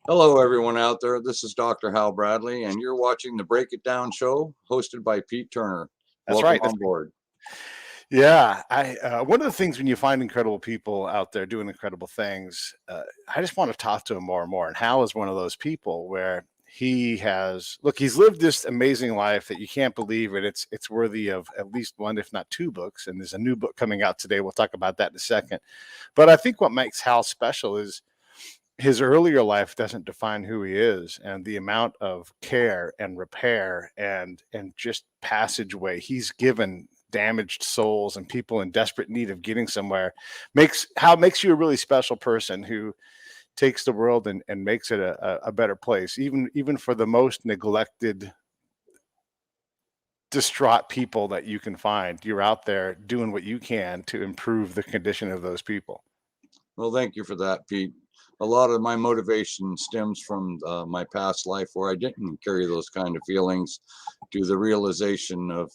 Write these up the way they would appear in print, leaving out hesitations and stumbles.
Hello, everyone out there. This is Dr. Hal Bradley, and you're watching the Break It Down show hosted by Pete Turner. That's Welcome right. on board. Yeah. I one of the things when you find incredible people out there doing incredible things, I just want to talk to him more and more. And Hal is one of those people where he's lived this amazing life that you can't believe it. It's worthy of at least one, if not two books. And there's a new book coming out today. We'll talk about that in a second. But I think what makes Hal special is his earlier life doesn't define who he is, and the amount of care and repair and just passageway he's given damaged souls and people in desperate need of getting somewhere makes you a really special person who takes the world and makes it a better place, even for the most neglected, distraught people that you can find. You're out there doing what you can to improve the condition of those people. Well, thank you for that, Pete. A lot of my motivation stems from my past life where I didn't carry those kind of feelings to the realization of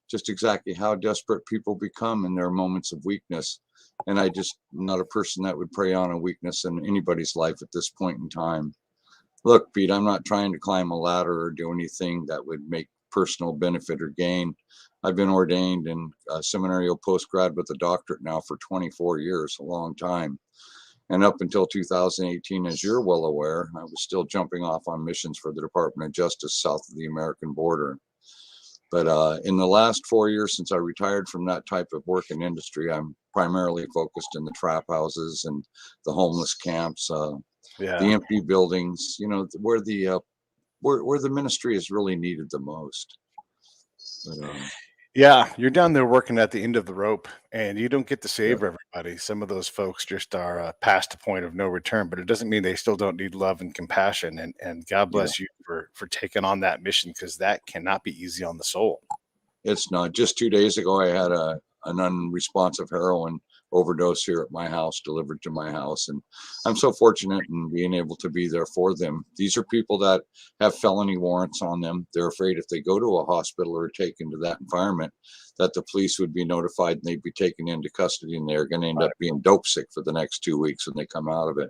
just exactly how desperate people become in their moments of weakness. And I just am not a person that would prey on a weakness in anybody's life at this point in time. Look, Pete, I'm not trying to climb a ladder or do anything that would make personal benefit or gain. I've been ordained in seminarial postgrad with a doctorate now for 24 years, a long time. And up until 2018, as you're well aware, I was still jumping off on missions for the Department of Justice south of the American border. But in the last 4 years since I retired from that type of work and industry, I'm primarily focused in the trap houses and the homeless camps, the Yeah. empty buildings, where the ministry is really needed the most. But, Yeah, you're down there working at the end of the rope, and you don't get to yeah, save everybody. Some of those folks just are past the point of no return, but it doesn't mean they still don't need love and compassion. And God yeah, bless you for taking on that mission, because that cannot be easy on the soul. it's not. Just 2 days ago, I had an unresponsive heroin overdose here at my house, delivered to my house, and I'm so fortunate in being able to be there for them. These are people that have felony warrants on them. They're afraid if they go to a hospital or taken to that environment, that the police would be notified and they'd be taken into custody, and they're going to end up being dope sick for the next 2 weeks when they come out of it.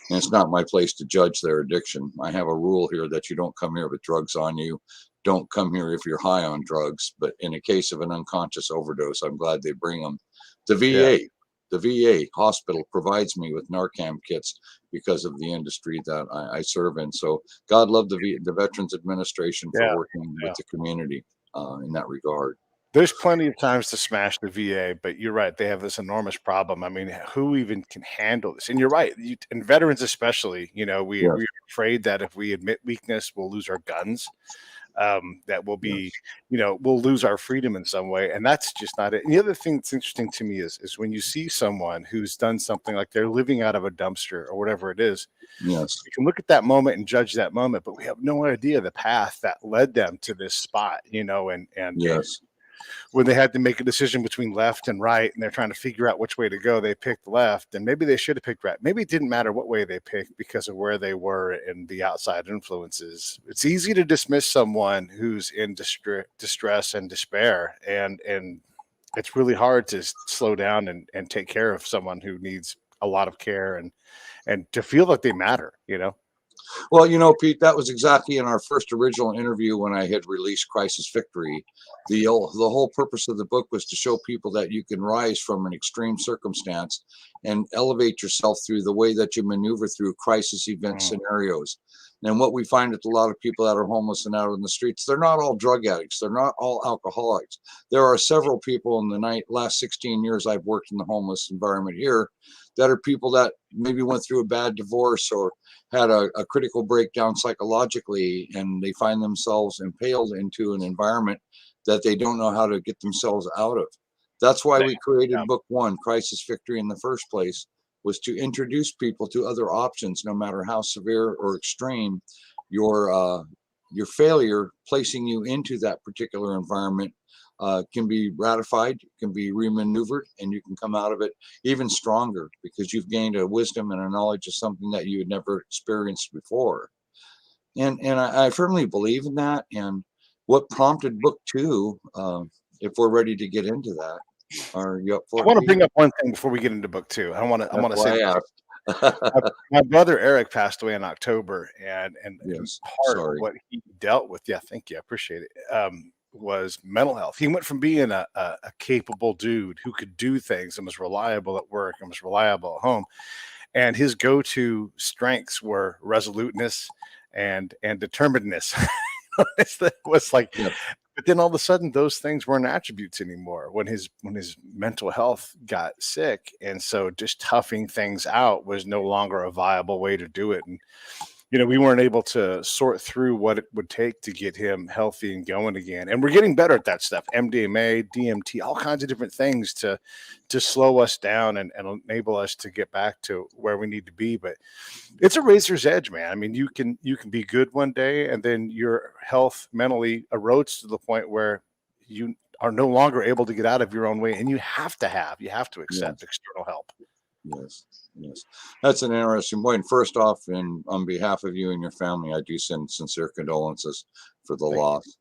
And it's not my place to judge their addiction. I have a rule here that you don't come here with drugs on you. Don't come here if you're high on drugs. But in a case of an unconscious overdose, I'm glad they bring them. The Yeah, VA, the VA hospital provides me with Narcan kits because of the industry that I serve in. So God love the Veterans Administration for yeah, working with yeah. the community in that regard. There's plenty of times to smash the VA, but you're right. They have this enormous problem. I mean, who even can handle this? And you're right. And veterans, especially, Yes, we're afraid that if we admit weakness, we'll lose our guns. That will be, yes, we'll lose our freedom in some way. And that's just not it. And the other thing that's interesting to me is when you see someone who's done something like they're living out of a dumpster or whatever it is, yes, we can look at that moment and judge that moment, but we have no idea the path that led them to this spot, and yes. when they had to make a decision between left and right and they're trying to figure out which way to go, they picked left, and maybe they should have picked right. Maybe it didn't matter what way they picked because of where they were and the outside influences. It's easy to dismiss someone who's in distress and despair, and it's really hard to slow down and take care of someone who needs a lot of care and to feel like they matter. Well, Pete, that was exactly in our first original interview when I had released Crisis Victory. The whole purpose of the book was to show people that you can rise from an extreme circumstance and elevate yourself through the way that you maneuver through crisis event Mm, scenarios. And what we find with a lot of people that are homeless and out on the streets, they're not all drug addicts. They're not all alcoholics. There are several people in the last 16 years I've worked in the homeless environment here that are people that maybe went through a bad divorce or had a critical breakdown psychologically, and they find themselves impaled into an environment that they don't know how to get themselves out of. That's why we yeah, created book one, Crisis Victory, in the first place, was to introduce people to other options, no matter how severe or extreme your your failure placing you into that particular environment can be ratified, can be remaneuvered, and you can come out of it even stronger because you've gained a wisdom and a knowledge of something that you had never experienced before. And I firmly believe in that. And what prompted book two, if we're ready to get into that, are you up I for it, want to Pete? bring up one thing before we get into book two. I That's want to say why I this. asked. My brother Eric passed away in October, and Yes, part of sorry. what he dealt with, yeah, thank you, I appreciate it, was mental health. He went from being a capable dude who could do things and was reliable at work and was reliable at home, and his go-to strengths were resoluteness and determinedness. Was like, Yeah, but then all of a sudden those things weren't attributes anymore when his mental health got sick, and so just toughing things out was no longer a viable way to do it. And we weren't able to sort through what it would take to get him healthy and going again. And we're getting better at that stuff. MDMA, DMT, all kinds of different things to slow us down and enable us to get back to where we need to be. But it's a razor's edge, man. I mean, you can be good one day and then your health mentally erodes to the point where you are no longer able to get out of your own way, and you have to accept yes, external help. yes, yes. That's an interesting point. First off, and on behalf of you and your family, I do send sincere condolences for the Thank you. loss.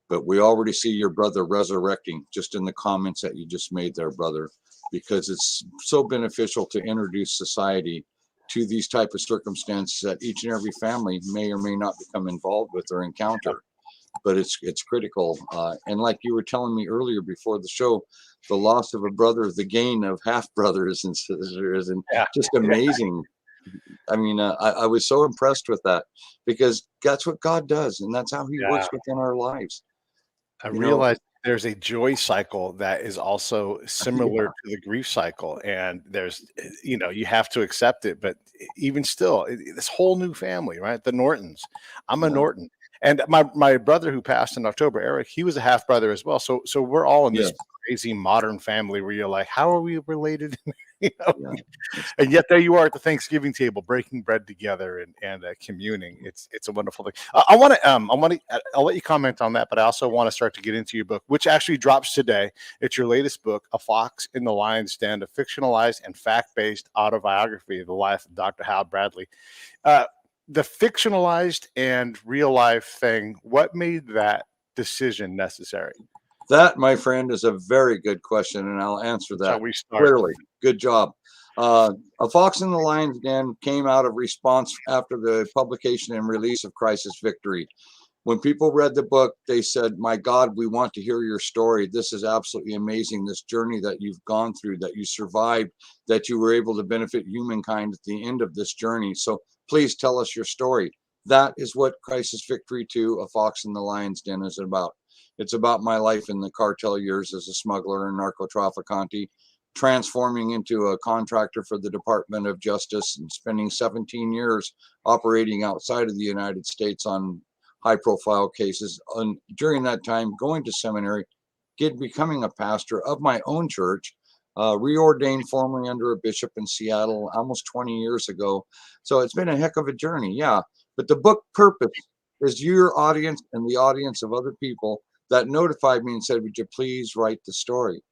But we already see your brother resurrecting just in the comments that you just made there, brother, because it's so beneficial to introduce society to these type of circumstances that each and every family may or may not become involved with or encounter. But it's critical. And like you were telling me earlier before the show, the loss of a brother, the gain of half brothers and sisters, and Yeah. just Yeah. amazing. I mean, I was so impressed with that because that's what God does, and that's how He Yeah. works within our lives. I You know, realized there's a joy cycle that is also similar yeah, to the grief cycle, and you have to accept it. But even still, this whole new family, right? The Nortons. I'm a yeah, Norton, and my brother who passed in October, Eric, he was a half brother as well. So we're all in this yes, crazy modern family where you're like, how are we related? you know, yeah. It's, and yet there you are at the Thanksgiving table, breaking bread together and communing. It's a wonderful thing. I'll let you comment on that, but I also want to start to get into your book, which actually drops today. It's your latest book, A Fox in the Lion's Den, a fictionalized and fact-based autobiography of the life of Dr. Hal Bradley. Uh, the fictionalized and real life thing, what made that decision necessary? that, my friend, is a very good question, and I'll answer Shall that we start? clearly. Good job. A Fox in the Lion's Den came out of response after the publication and release of Crisis Victory. When people read the book, they said, "My God, we want to hear your story. This is absolutely amazing. This journey that you've gone through, that you survived, that you were able to benefit humankind at the end of this journey. So please tell us your story." That is what Crisis Victory 2, A Fox in the Lion's Den is about. It's about my life in the cartel years as a smuggler and narco trafficante, transforming into a contractor for the Department of Justice and spending 17 years operating outside of the United States on high profile cases. And during that time, going to seminary, becoming a pastor of my own church, reordained formally under a bishop in Seattle almost 20 years ago. So it's been a heck of a journey. Yeah. But the book purpose is your audience and the audience of other people that notified me and said, "Would you please write the story?"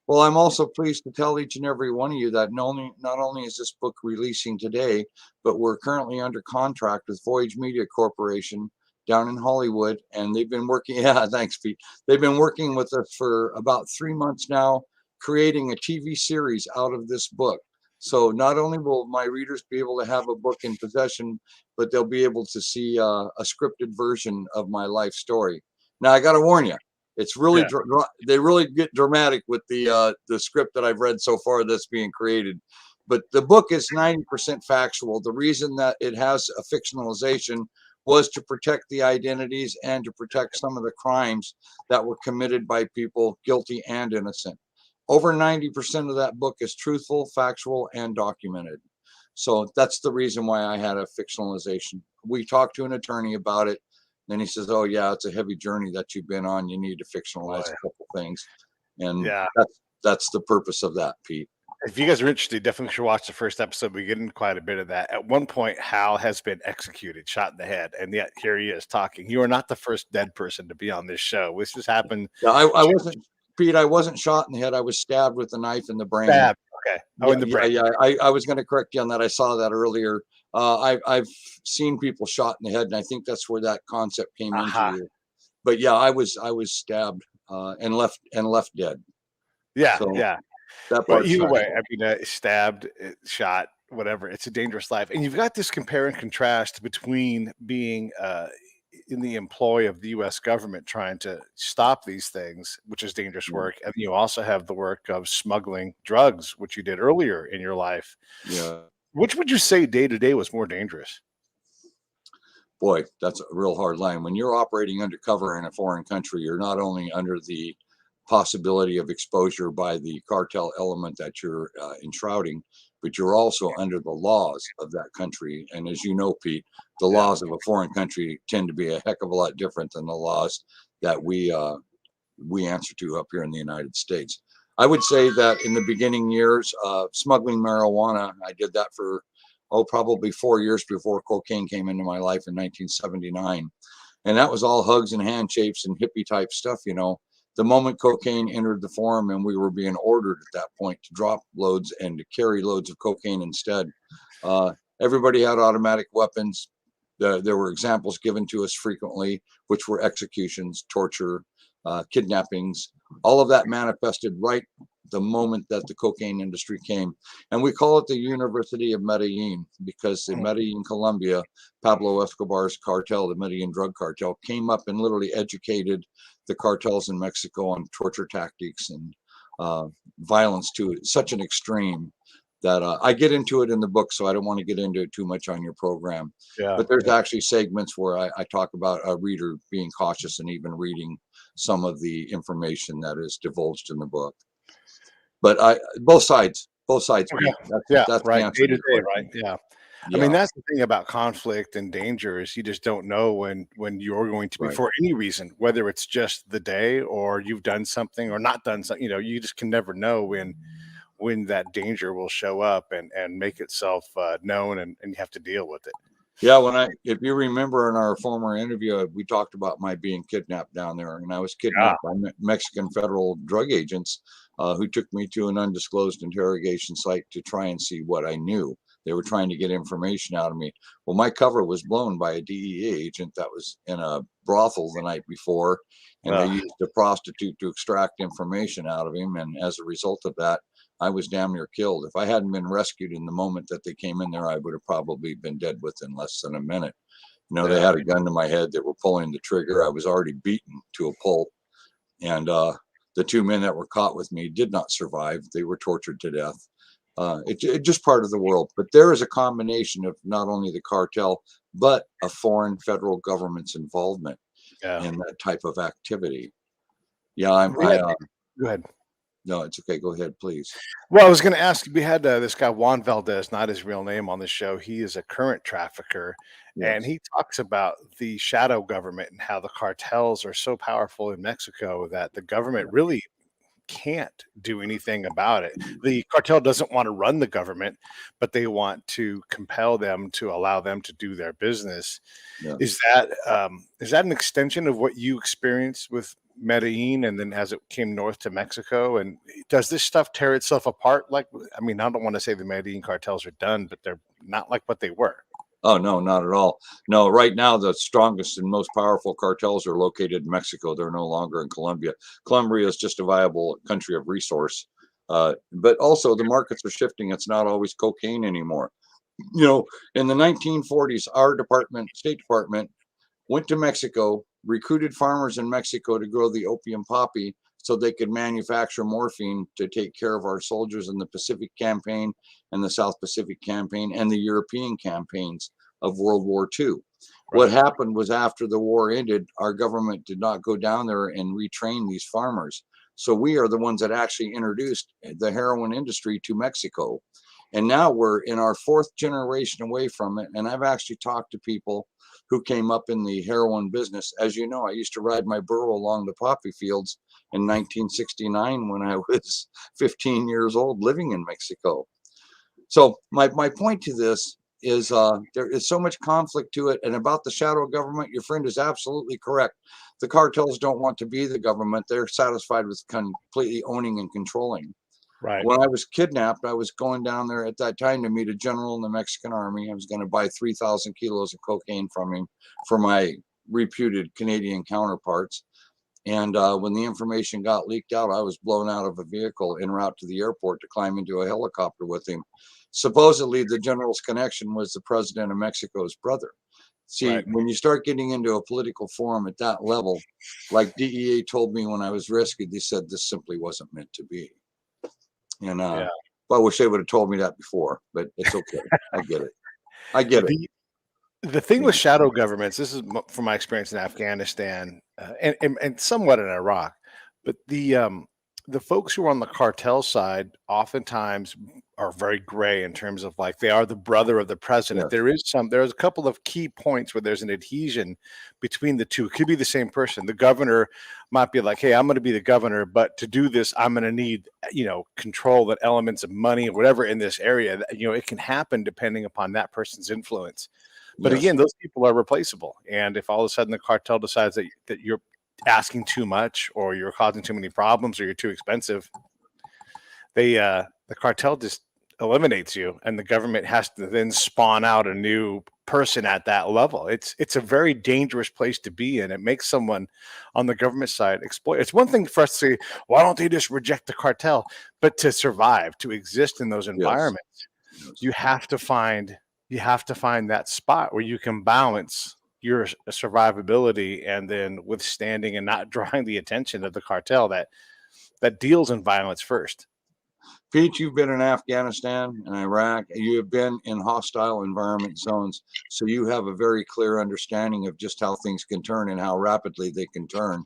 Well, I'm also pleased to tell each and every one of you that not only is this book releasing today, but we're currently under contract with Voyage Media Corporation down in Hollywood. And they've been working, yeah, thanks, Pete. They've been working with us for about 3 months now, creating a TV series out of this book. So not only will my readers be able to have a book in possession, but they'll be able to see a scripted version of my life story. Now, I got to warn you, it's really Yeah. they really get dramatic with the script that I've read so far that's being created. But the book is 90% factual. The reason that it has a fictionalization was to protect the identities and to protect some of the crimes that were committed by people guilty and innocent. Over 90% of that book is truthful, factual, and documented. So that's the reason why I had a fictionalization. We talked to an attorney about it. Then he says, "Oh yeah, it's a heavy journey that you've been on. You need to fictionalize Boy. a couple things," and Yeah. that's the purpose of that, Pete. If you guys are interested, definitely should watch the first episode. We get into quite a bit of that. At one point, Hal has been executed, shot in the head, and yet here he is talking. You are not the first dead person to be on this show. This has happened. Yeah, I wasn't, Pete. I wasn't shot in the head. I was stabbed with a knife in the brain. Stab. Okay. Oh, Yeah, in the yeah, brain. yeah. I was going to correct you on that. I saw that earlier. I've seen people shot in the head, and I think that's where that concept came into Aha. you. But yeah, I was stabbed and left dead. Yeah. So Yeah. that Well, part's either way, factual. I mean, stabbed, shot. whatever. It's a dangerous life. And you've got this compare and contrast between being in the employ of the US government trying to stop these things, which is dangerous Yeah. work. And you also have the work of smuggling drugs, which you did earlier in your life. Yeah. Which would you say day to day was more dangerous? Boy, that's a real hard line. When you're operating undercover in a foreign country, you're not only under the possibility of exposure by the cartel element that you're enshrouding, but you're also under the laws of that country. And as you know, Pete, the Yeah. laws of a foreign country tend to be a heck of a lot different than the laws that we answer to up here in the United States. I would say that in the beginning years, smuggling marijuana, I did that for, probably 4 years before cocaine came into my life in 1979. And that was all hugs and handshakes and hippie type stuff, you know. The moment cocaine entered the forum and we were being ordered at that point to drop loads and to carry loads of cocaine instead, uh, everybody had automatic weapons. There were examples given to us frequently, which were executions, torture, kidnappings. All of that manifested right the moment that the cocaine industry came. And we call it the University of Medellin because in Medellin, Colombia, Pablo Escobar's cartel, the Medellin drug cartel, came up and literally educated the cartels in Mexico on torture tactics and violence to such an extreme that I get into it in the book, so I don't want to get into it too much on your program. Yeah. But there's actually segments where I talk about a reader being cautious and even reading some of the information that is divulged in the book. But both sides, Okay. Pete. That's Yeah. that's the Right. answer Day to to your day. Right. question. Yeah. I mean, Yeah, that's the thing about conflict and danger is you just don't know when you're going to be right. for any reason, whether it's just the day or you've done something or not done something. You just can never know when that danger will show up and make itself known, and you have to deal with it. Yeah, if you remember in our former interview, we talked about my being kidnapped down there, and I was Yeah. kidnapped by Mexican federal drug agents who took me to an undisclosed interrogation site to try and see what I knew. They were trying to get information out of me. Well, my cover was blown by a DEA agent that was in a brothel the night before, and they Uh, used a prostitute to extract information out of him. And as a result of that, I was damn near killed. If I hadn't been rescued in the moment that they came in there, I would have probably been dead within less than a minute. You know, they yeah. had a gun to my head. They were pulling the trigger. I was already beaten to a pulp. And the two men that were caught with me did not survive. They were tortured to death. It's just part of the world. But there is a combination of not only the cartel, but a foreign federal government's involvement Yeah. in that type of activity. Yeah, I'm. We had, go ahead. No, it's okay. Go ahead, please. Well, I was going to ask. We had this guy Juan Valdez, not his real name, on the show. He is a current trafficker, and Yes. he talks about the shadow government and how the cartels are so powerful in Mexico that the government really can't do anything about it. The cartel doesn't want to run the government, but they want to compel them to allow them to do their business. Yeah. Is that an extension of what you experienced with Medellin, and then as it came north to Mexico? And does this stuff tear itself apart? Like, I mean, I don't want to say the Medellin cartels are done, but they're not like what they were. Oh, no, not at all. No, right now, the strongest and most powerful cartels are located in Mexico. They're no longer in Colombia. Colombia is just a viable country of resource. But also, the markets are shifting. It's not always cocaine anymore. You know, in the 1940s, our State Department, went to Mexico, recruited farmers in Mexico to grow the opium poppy so they could manufacture morphine to take care of our soldiers in the Pacific Campaign and the South Pacific Campaign and the European campaigns of World War II. What Right. happened was after the war ended, our government did not go down there and retrain these farmers. So we are the ones that actually introduced the heroin industry to Mexico. And now we're in our fourth generation away from it. And I've actually talked to people who came up in the heroin business. As you know, I used to ride my burro along the poppy fields in 1969 when I was 15 years old living in Mexico. So my point to this is there is so much conflict to it. And about the shadow government, your friend is absolutely correct. The cartels don't want to be the government. They're satisfied with completely owning and controlling. Right. When I was kidnapped, I was going down there at that time to meet a general in the Mexican army. I was going to buy 3,000 kilos of cocaine from him for my reputed Canadian counterparts. And when the information got leaked out, I was blown out of a vehicle en route to the airport to climb into a helicopter with him. Supposedly, the general's connection was the president of Mexico's brother. See, Right. when you start getting into a political forum at that level, like DEA told me when I was rescued, they said this simply wasn't meant to be. And Yeah. I wish they would have told me that before, but it's okay. I get it. I get it. The thing Yeah. with shadow governments, this is from my experience in Afghanistan, and somewhat in Iraq, but the folks who are on the cartel side oftentimes are very gray in terms of like they are the brother of the president. Yes. There's a couple of key points where there's an adhesion between the two. It could be the same person. The governor might be like, "Hey, I'm going to be the governor, but to do this, I'm going to need control and elements of money or whatever in this area." It can happen depending upon that person's influence. But Yes. again, those people are replaceable. And if all of a sudden the cartel decides that you're asking too much or you're causing too many problems or you're too expensive, the cartel just eliminates you and the government has to then spawn out a new person at that level. It's a very dangerous place to be in. It makes someone on the government side exploit. It's one thing for us to say, why don't they just reject the cartel? But to survive, to exist in those Yes. environments, Yes. you have to find that spot where you can balance your survivability and then withstanding and not drawing the attention of the cartel that deals in violence first. Pete, you've been in Afghanistan and Iraq. You have been in hostile environment zones. So you have a very clear understanding of just how things can turn and how rapidly they can turn.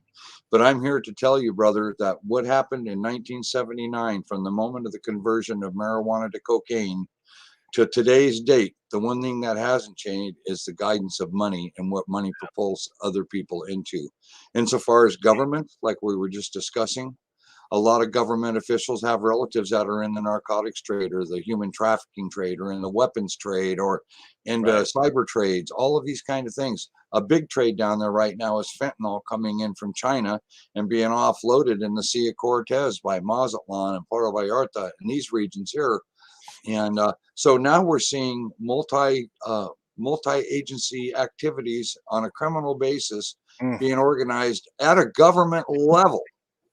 But I'm here to tell you, brother, that what happened in 1979, from the moment of the conversion of marijuana to cocaine to today's date, the one thing that hasn't changed is the guidance of money and what money propels other people into. Insofar as government, like we were just discussing, a lot of government officials have relatives that are in the narcotics trade or the human trafficking trade or in the weapons trade or in the Right. cyber trades, all of these kind of things. A big trade down there right now is fentanyl coming in from China and being offloaded in the Sea of Cortez by Mazatlan and Puerto Vallarta and these regions here. And so now we're seeing multi-agency activities on a criminal basis Mm, being organized at a government level.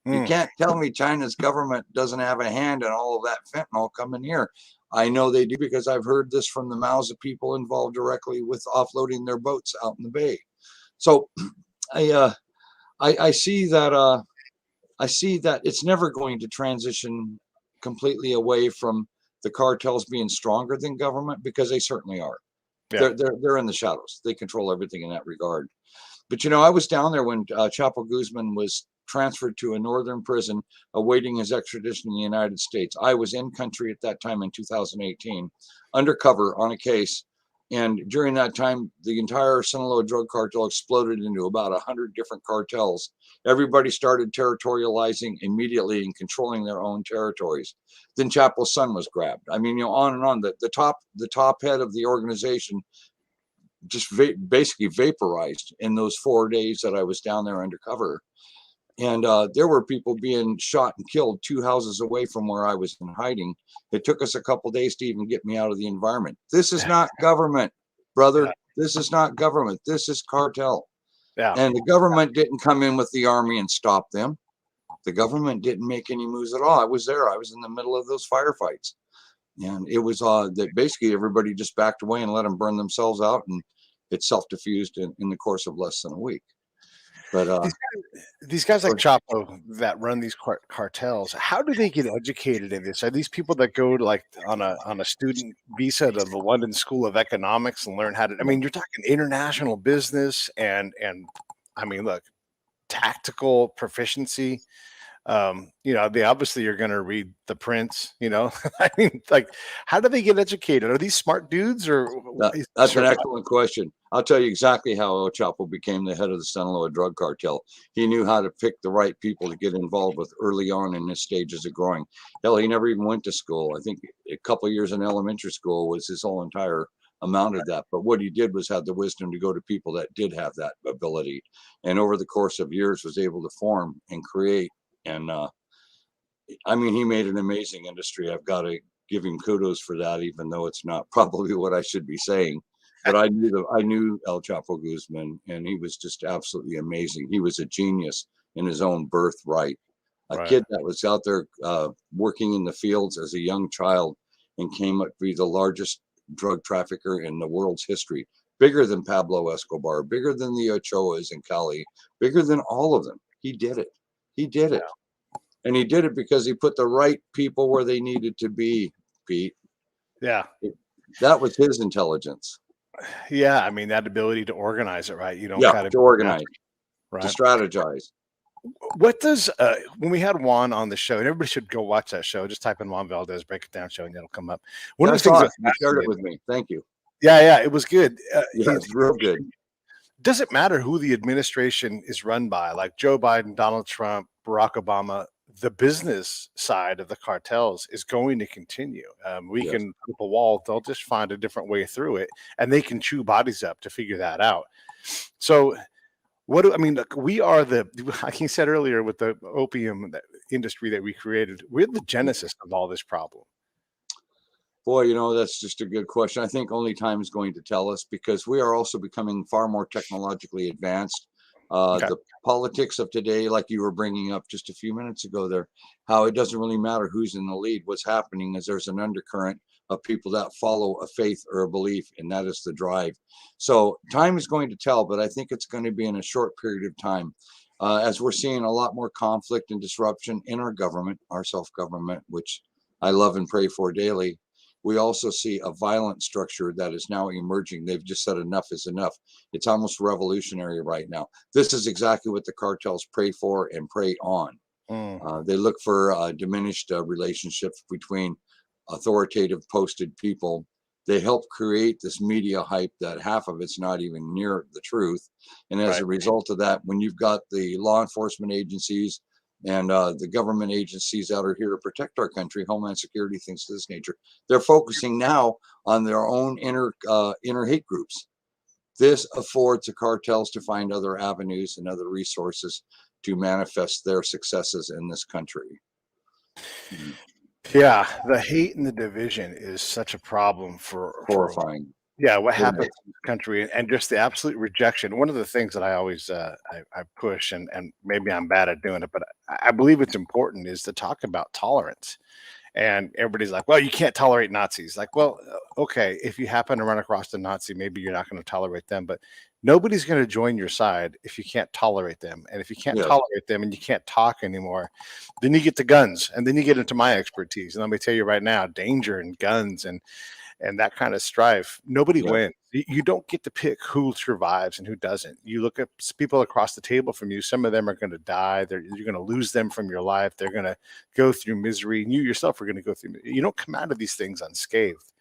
You mm. can't tell me China's government doesn't have a hand in all of that fentanyl coming here. I know they do because I've heard this from the mouths of people involved directly with offloading their boats out in the bay. So I uh, I see that it's never going to transition completely away from the cartels being stronger than government because they certainly are. Yeah. They're in the shadows. They control everything in that regard. But I was down there when Chapo Guzman was transferred to a northern prison awaiting his extradition in the United States. I was in country at that time in 2018, undercover on a case. And during that time, the entire Sinaloa drug cartel exploded into about 100 different cartels. Everybody started territorializing immediately and controlling their own territories. Then Chapo's son was grabbed. I mean, on and on. The top head of the organization just basically vaporized in those 4 days that I was down there undercover. And there were people being shot and killed 2 houses away from where I was in hiding. It took us a couple days to even get me out of the environment. This is not government, Yeah. brother. This is not government. This is cartel. Yeah. And the government didn't come in with the army and stop them. The government didn't make any moves at all. I was there. I was in the middle of those firefights. And it was that basically everybody just backed away and let them burn themselves out. And it self-diffused in the course of less than a week. But These guys like Chapo that run these cartels, how do they get educated in this? Are these people that go to like on a student visa to the London School of Economics and learn how to? I mean, you're talking international business and I mean, look, tactical proficiency. They obviously are going to read The Prince. I mean, like, how do they get educated? Are these smart dudes or that's an excellent question. I'll tell you exactly how El Chapo became the head of the Sinaloa drug cartel. He knew how to pick the right people to get involved with early on in his stages of growing. Hell, he never even went to school. I think a couple of years in elementary school was his whole entire amount of that. But what he did was have the wisdom to go to people that did have that ability. And over the course of years was able to form and create. And I mean, he made an amazing industry. I've got to give him kudos for that, even though it's not probably what I should be saying. But I knew El Chapo Guzman, and he was just absolutely amazing. He was a genius in his own birthright. A Right. kid that was out there working in the fields as a young child and came up to be the largest drug trafficker in the world's history, bigger than Pablo Escobar, bigger than the Ochoas in Cali, bigger than all of them. He did it. He did it. And he did it because he put the right people where they needed to be, Pete. Yeah. That was his intelligence. Yeah. I mean, that ability to organize it, right? You don't Yeah, got to to organize, to right. strategize. What does when we had Juan on the show, and everybody should go watch that show. Just type in Juan Valdez Break It Down show, and it'll come up. One Yeah, of I the things saw that it. You shared it with me. Thank you. yeah, it was good. Yeah, it's real good. Doesn't matter who the administration is run by, like Joe Biden, Donald Trump, Barack Obama. The business side of the cartels is going to continue. We Yes. can put up a wall; they'll just find a different way through it, and they can chew bodies up to figure that out. So what do I mean? Look, we are like you said earlier with the opium industry that we created. We're the genesis of all this problem. Boy, that's just a good question. I think only time is going to tell us because we are also becoming far more technologically advanced. Okay. The politics of today, like you were bringing up just a few minutes ago there, how it doesn't really matter who's in the lead. What's happening is there's an undercurrent of people that follow a faith or a belief, and that is the drive. So time is going to tell, but I think it's going to be in a short period of time. As we're seeing a lot more conflict and disruption in our government, our self-government, which I love and pray for daily, we also see a violent structure that is now emerging. They've just said enough is enough. It's almost revolutionary right now. This is exactly what the cartels pray for and prey on. They look for diminished relationships between authoritative posted people. They help create this media hype that half of it's not even near the truth. And as Right. a result of that, when you've got the law enforcement agencies and the government agencies that are here to protect our country, Homeland Security, things of this nature, they're focusing now on their own inner hate groups. This affords the cartels to find other avenues and other resources to manifest their successes in this country. Yeah, the hate and the division is such a problem for Horrifying. yeah, what It happens is. in this country and just the absolute rejection. One of the things that I always I push and maybe I'm bad at doing it, but I believe it's important is to talk about tolerance. And everybody's like, well, you can't tolerate Nazis. Like, well, okay, if you happen to run across a Nazi, maybe you're not going to tolerate them, but nobody's going to join your side if you can't tolerate them. And if you can't Yes. tolerate them and you can't talk anymore, then you get to guns and then you get into my expertise. And let me tell you right now, danger and guns and that kind of strife, nobody Yes. wins. You don't get to pick who survives and who doesn't. You look at people across the table from you. Some of them are going to die. You're going to lose them from your life. They're going to go through misery. And you yourself are going to go through. You don't come out of these things unscathed.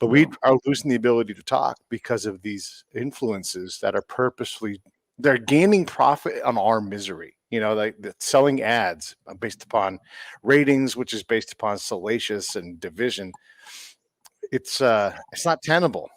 But we No. are losing the ability to talk because of these influences that are they're gaining profit on our misery. Like selling ads based upon ratings, which is based upon salacious and division. It's not tenable.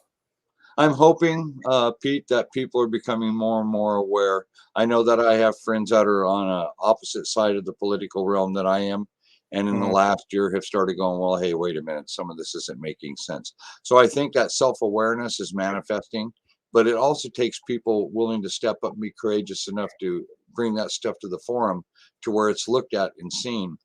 I'm hoping, Pete, that people are becoming more and more aware. I know that I have friends that are on a opposite side of the political realm that I am, and in the Mhm. last year have started going, well, hey, wait a minute, some of this isn't making sense. So I think that self-awareness is manifesting, but it also takes people willing to step up and be courageous enough to bring that stuff to the forum to where it's looked at and seen.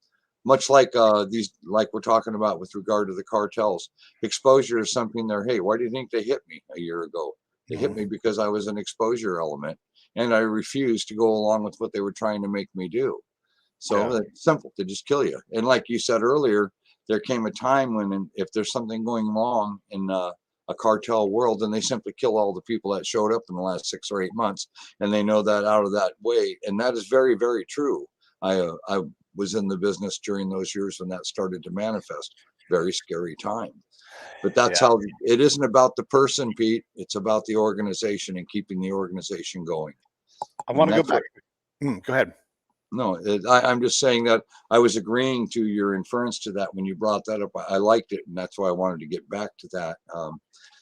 Much like like we're talking about with regard to the cartels, exposure is something there. Hey, why do you think they hit me a year ago? They hit Mhm. me because I was an exposure element and I refused to go along with what they were trying to make me do. So Yeah. it's simple to just kill you. And like you said earlier, there came a time when if there's something going wrong in a cartel world, then they simply kill all the people that showed up in the last 6 or 8 months, and they know that out of that way. And that is very, very true. I was in the business during those years when that started to manifest. Very scary time. But that's Yeah. how it isn't about the person, Pete. It's about the organization and keeping the organization going. I want And to go that's back. what Go ahead. no, I'm just saying that I was agreeing to your inference to that when you brought that up. I liked it, and that's why I wanted to get back to that.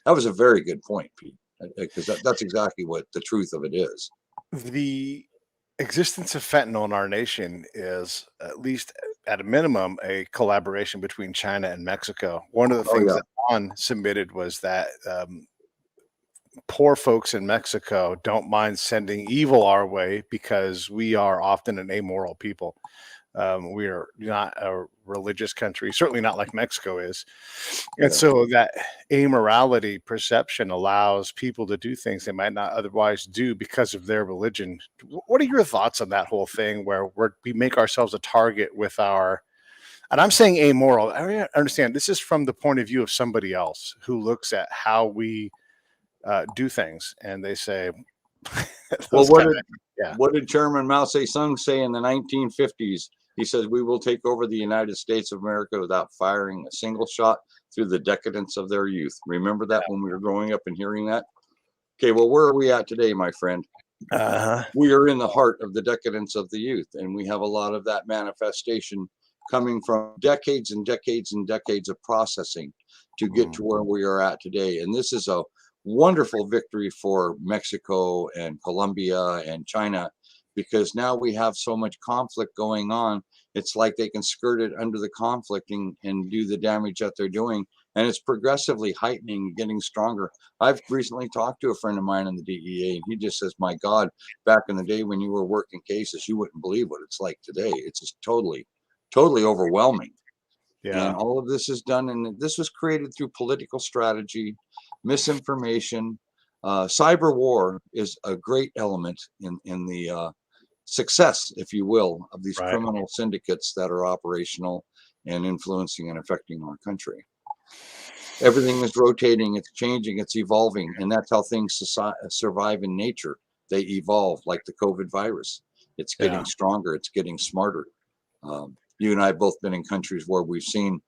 That was a very good point, Pete, because that's exactly what the truth of it is. The existence of fentanyl in our nation is, at least at a minimum, a collaboration between China and Mexico. One of the Oh things yeah, that Juan submitted was that poor folks in Mexico don't mind sending evil our way because we are often an amoral people. We are not a religious country, certainly not like Mexico is. And Yeah. so that amorality perception allows people to do things they might not otherwise do because of their religion. What are your thoughts on that whole thing where we make ourselves a target with our, and I'm saying amoral. I understand this is from the point of view of somebody else who looks at how we do things and they say, Well, those kind of, yeah, what did Chairman Mao Zedong say in the 1950s? He says, "We will take over the United States of America without firing a single shot through the decadence of their youth." Remember that when we were growing up and hearing that? Okay, well, where are we at today, my friend? uh-huh. We are in the heart of the decadence of the youth, and we have a lot of that manifestation coming from decades and decades and decades of processing to get to where we are at today. And this is a wonderful victory for Mexico and Colombia and China, because now we have so much conflict going on. It's like they can skirt it under the conflict and do the damage that they're doing. And it's progressively heightening, getting stronger. I've recently talked to a friend of mine in the DEA, and he just says, "My God, back in the day when you were working cases, you wouldn't believe what it's like today. It's just totally, totally overwhelming." And Yeah, all of this is done, and this was created through political strategy, misinformation. Cyber war is a great element in the success, if you will, of these right. criminal syndicates that are operational and influencing and affecting our country. Everything is rotating, it's changing, it's evolving, and that's how things survive in nature. They evolve, like the COVID virus. It's Yeah, getting stronger, it's getting smarter. You and I have both been in countries where we've seen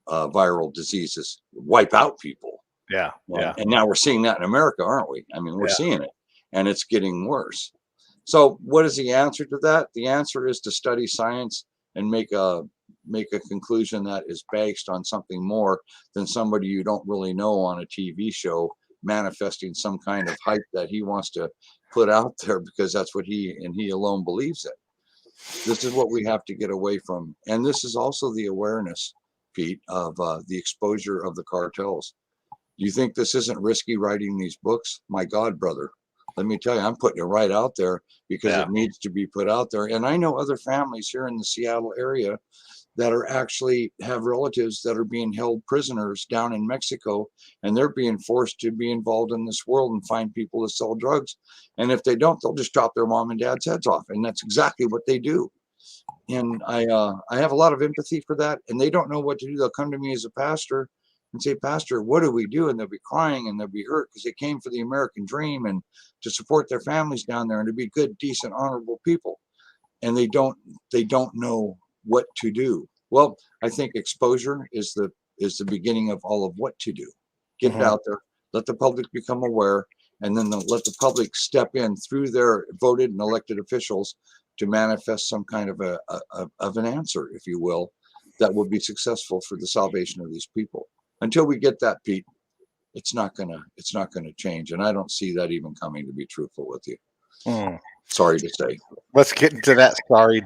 viral diseases wipe out people. yeah, yeah, And now we're seeing that in America, aren't we? I mean, we're yeah. seeing it, and it's getting worse. So, what is the answer to that? The answer is to study science and make a conclusion that is based on something more than somebody you don't really know on a TV show manifesting some kind of hype that he wants to put out there because that's what he alone believes in. This is what we have to get away from, and this is also the awareness, Pete, of the exposure of the cartels. You think this isn't risky writing these books? My God, brother, let me tell you, I'm putting it right out there because Yeah. it needs to be put out there. And I know other families here in the Seattle area that are actually have relatives that are being held prisoners down in Mexico, and they're being forced to be involved in this world and find people to sell drugs. And if they don't, they'll just chop their mom and dad's heads off. And that's exactly what they do. And I have a lot of empathy for that. And they don't know what to do. They'll come to me as a pastor and say, "Pastor, what do we do?" And they'll be crying and they'll be hurt because they came for the American dream and to support their families down there and to be good, decent, honorable people. And they don't know what to do. Well, I think exposure is the beginning of all of what to do. Get it Mhm. out there, let the public become aware, and then let the public step in through their voted and elected officials to manifest some kind of of an answer, if you will, that will be successful for the salvation of these people. Until we get that, Pete, it's not gonna change, and I don't see that even coming. To be truthful with you, Mm. sorry to say. Let's get into that sorry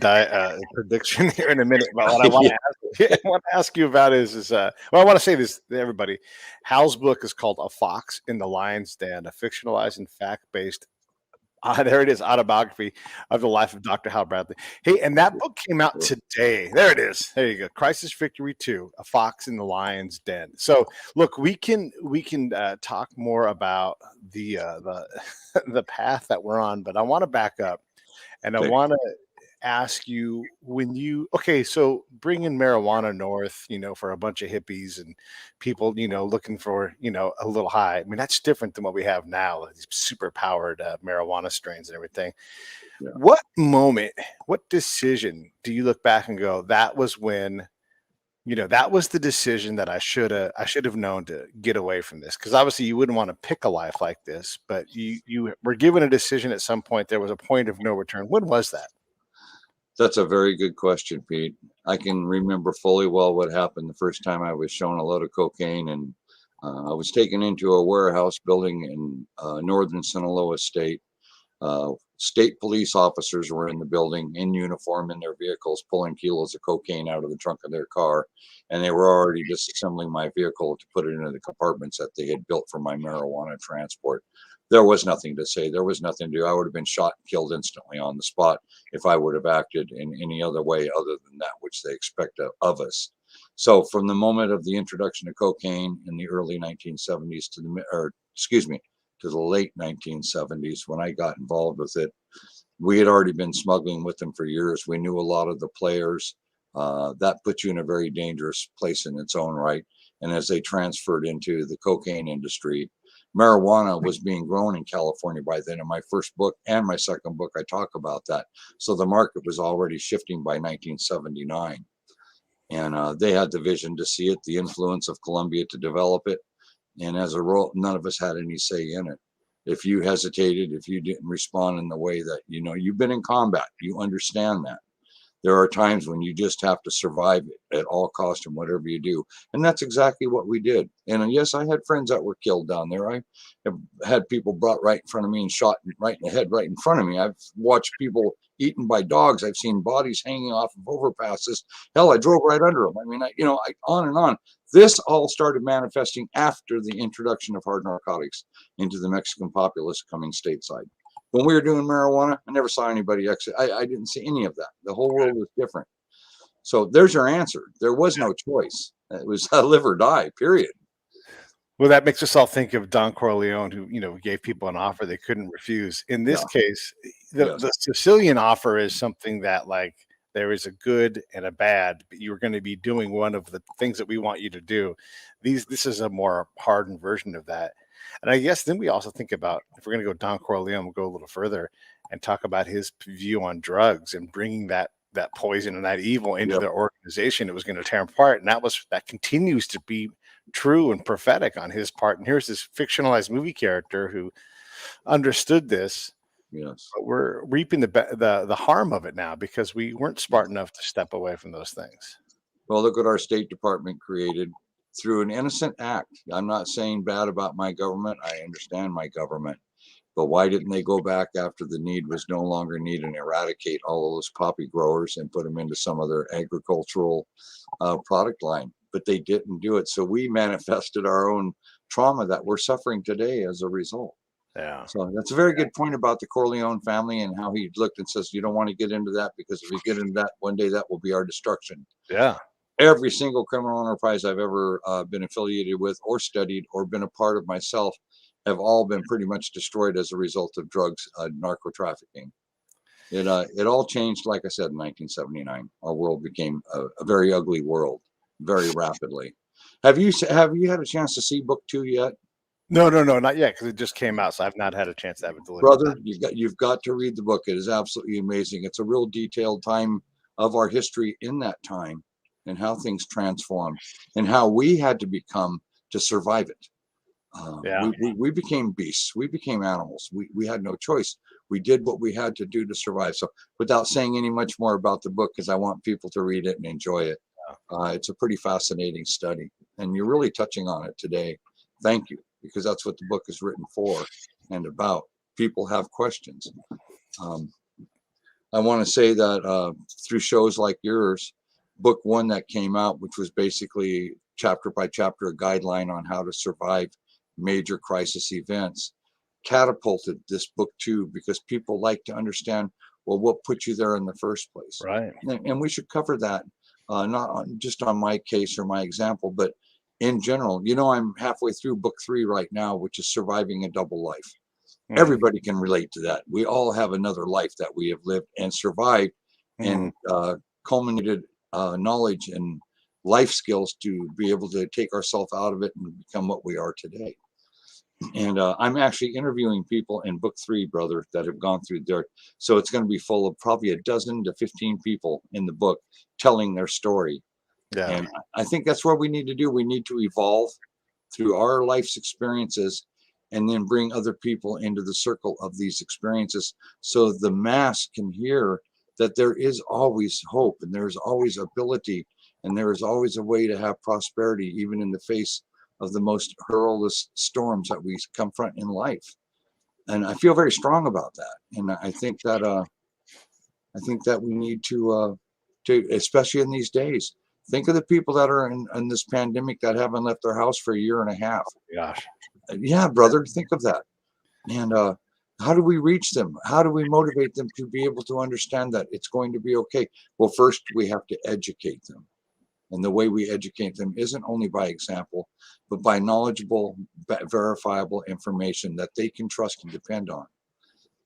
prediction here in a minute. But what I want Yeah. to ask, I want to ask you about is well, I want to say this to everybody. Hal's book is called "A Fox in the Lion's Den," a fictionalized and fact-based there it is, autobiography of the life of Dr. Hal Bradley. Hey, and that book came out today. There it is. There you go. Crisis Victory 2, A Fox in the Lion's Den. So look, we can talk more about the the path that we're on, but I want to back up and I Okay. want to ask you when you okay, so bringing marijuana north, for a bunch of hippies and people, looking for, a little high. I mean, that's different than what we have now, these super powered marijuana strains and everything. Yeah. What moment, what decision do you look back and go, that was when, that was the decision that I should have known to get away from this? Because obviously you wouldn't want to pick a life like this, but you were given a decision at some point. There was a point of no return. When was that? That's a very good question, Pete. I can remember fully well what happened the first time I was shown a load of cocaine, and I was taken into a warehouse building in northern Sinaloa State. State police officers were in the building in uniform in their vehicles, pulling kilos of cocaine out of the trunk of their car. And they were already disassembling my vehicle to put it into the compartments that they had built for my marijuana transport. There was nothing to say. There was nothing to do. I would have been shot and killed instantly on the spot if I would have acted in any other way other than that which they expect of us. So from the moment of the introduction of cocaine in the early 1970s to the late 1970s, when I got involved with it, we had already been smuggling with them for years. We knew a lot of the players. That puts you in a very dangerous place in its own right. And as they transferred into the cocaine industry, marijuana was being grown in California by then. In my first book and my second book, I talk about that. So the market was already shifting by 1979. And they had the vision to see it, the influence of Colombia to develop it. And as a result, none of us had any say in it. If you hesitated, if you didn't respond in the way that, you've been in combat, you understand that. There are times when you just have to survive it at all costs and whatever you do. And that's exactly what we did. And yes, I had friends that were killed down there. I have had people brought right in front of me and shot right in the head right in front of me. I've watched people eaten by dogs. I've seen bodies hanging off of overpasses. Hell, I drove right under them. I mean, on and on. This all started manifesting after the introduction of hard narcotics into the Mexican populace coming stateside. When we were doing marijuana, I never saw anybody exit. I didn't see any of that. The whole world was different. So there's your answer. There was no choice. It was live or die, period. Well, that makes us all think of Don Corleone, who, gave people an offer they couldn't refuse. In this Yeah. case, Yes. the Sicilian offer is something that, like, there is a good and a bad, but you're going to be doing one of the things that we want you to do. This is a more hardened version of that. And I guess then we also think about, if we're going to go Don Corleone, we'll go a little further and talk about his view on drugs and bringing that poison and that evil into Yep. their organization. It was going to tear them apart. And that continues to be true and prophetic on his part. And here's this fictionalized movie character who understood this. Yes. But we're reaping the harm of it now because we weren't smart enough to step away from those things. Well, look what our State Department created through an innocent act. I'm not saying bad about my government. I understand my government. But why didn't they go back after the need was no longer needed and eradicate all of those poppy growers and put them into some other agricultural product line? But they didn't do it. So we manifested our own trauma that we're suffering today as a result. Yeah. So that's a very good point about the Corleone family and how he looked and says, you don't want to get into that because if we get into that one day, that will be our destruction. Yeah. Every single criminal enterprise I've ever been affiliated with or studied or been a part of myself have all been pretty much destroyed as a result of drugs, narco trafficking. It all changed, like I said, in 1979. Our world became a very ugly world very rapidly. Have you had a chance to see book 2 yet? No, not yet, because it just came out, so I've not had a chance to have it delivered. Brother, you've got to read the book. It is absolutely amazing. It's a real detailed time of our history in that time and how things transformed and how we had to become to survive it. We became beasts. We became animals. We had no choice. We did what we had to do to survive. So without saying any much more about the book, because I want people to read it and enjoy it, it's a pretty fascinating study. And you're really touching on it today. Thank you, because that's what the book is written for and about. People have questions. I want to say that through shows like yours, book 1 that came out, which was basically chapter by chapter, a guideline on how to survive major crisis events, catapulted this book 2 because people like to understand, well, what put you there in the first place? Right. And we should cover that, not just on my case or my example, but in general. I'm halfway through book 3 right now, which is surviving a double life. Everybody can relate to that. We all have another life that we have lived and survived and culminated knowledge and life skills to be able to take ourselves out of it and become what we are today. And I'm actually interviewing people in book 3, brother, that have gone through there. So it's going to be full of probably 12 to 15 people in the book telling their story. Yeah. And I think that's what we need to do. We need to evolve through our life's experiences and then bring other people into the circle of these experiences so the mass can hear that there is always hope and there's always ability and there is always a way to have prosperity, even in the face of the most horrendous storms that we confront in life. And I feel very strong about that. And I think that we need to, especially in these days, think of the people that are in this pandemic that haven't left their house for a year and a half. Gosh. Yeah, brother, think of that. And how do we reach them? How do we motivate them to be able to understand that it's going to be okay? Well, first we have to educate them. And the way we educate them isn't only by example, but by knowledgeable, verifiable information that they can trust and depend on.